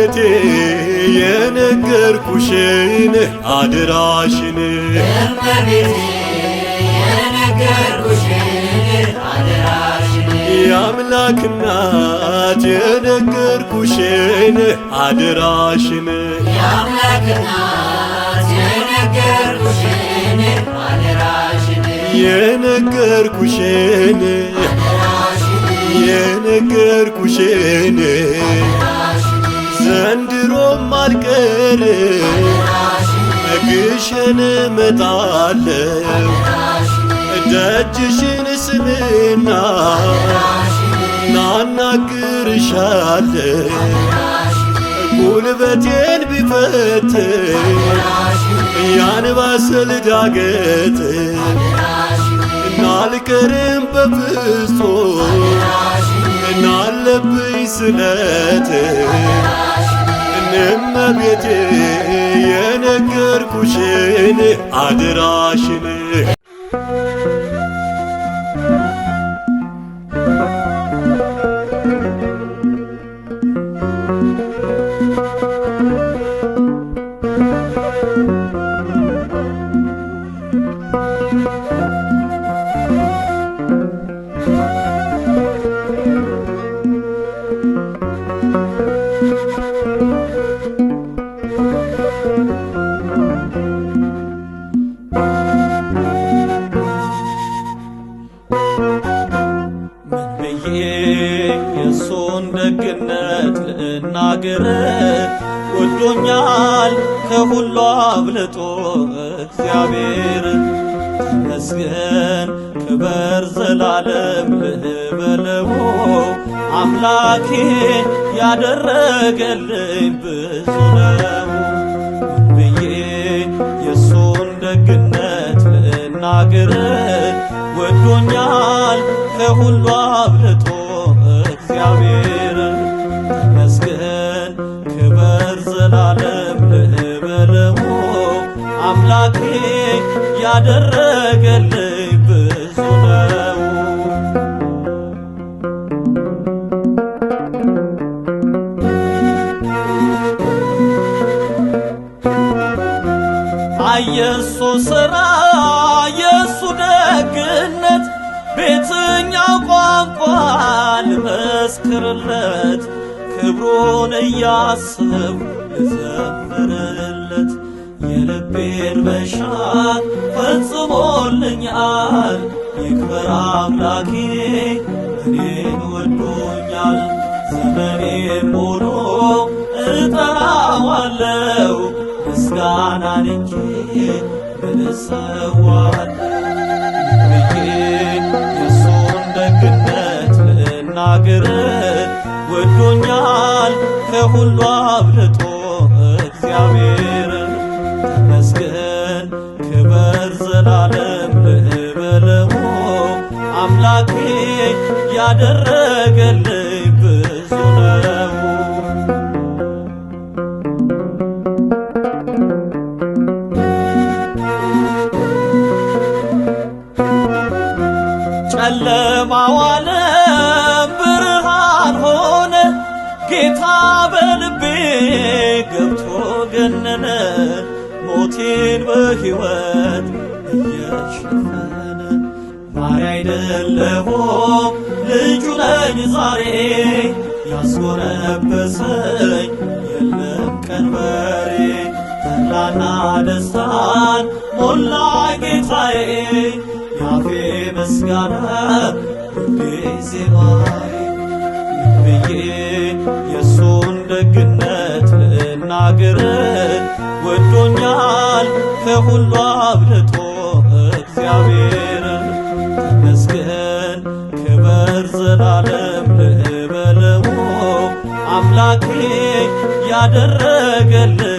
እመቤቴ የነገርኩሽን አደራሽን የአምላክ እናት የነገርኩሽን አደራሽን የነገርኩሽን ዘንድሮም አልቀር ግሸን እመጣለሁ ደጅሽን ስምና ናናግርሻለሁ ጉልበቴን ቢፈትን ያንባሰል ዳገት ናልቀርም በፍጹም ናለብኝ ስለት እመቤቴ የነገርኩሽን አደራሽን የሱን ደግነት ልናገር ወዶኛል ከሁሉ አብልጦ እግዚአብሔር ተመስገን ክበር ዘላለም ልበለው አምላኬ ያደረገልኝ ብዙ ነው ብዬ የሱን ደግነት ልናገር ወዶኛል ከሁሉ አብልጦ እግዚአብሔር ተመስገን ክበር ዘላለም ልበለው አምላኬ ያደረገልኝ ብዙ ነው አየሱ ሥራ የሱ ደግነት ቤትኛው ቋንቋ ልመስክርለት ክብሩን እያስብ ልዘምርለት የልቤን መሻት ፈጽሞልኛል ይክበር አምላኬ እኔን ወዶኛል ዘመኔን ሙሉ እጠራዋለሁ ምስጋናን እንጂ ምን እሰዋለሁ የሱን ደግነት ልናገር ወዶኛል ከሁሉ አብልጦ እግዚአብሔር ተመስገን ክበር ዘላለም ልበለው አምላኬ ያደረገልኝ ብዙ ነው ጨለማው ዓለም ብርሃን ሆነ ጌታ በልቤ ገብቶ ገነነ ሞቴን በሕይወት እየሸፈነ ባሪያ አይደለሁም ልጁ ነኝ ዛሬ ያስጎነበሰኝ የለም ቀንበሬ ተድላና ደስታን ሞላ ጌታዬ ያፌ ምስጋና ሁሌ ዜማዬ ብዬ የሱን ደግነት ልናገር ወዶኛል ከሁሉ አብልጦ እግዚአብሔር ተመስገን ክበር ዘላለም ልበለው አምላኬ ያደረገልኝ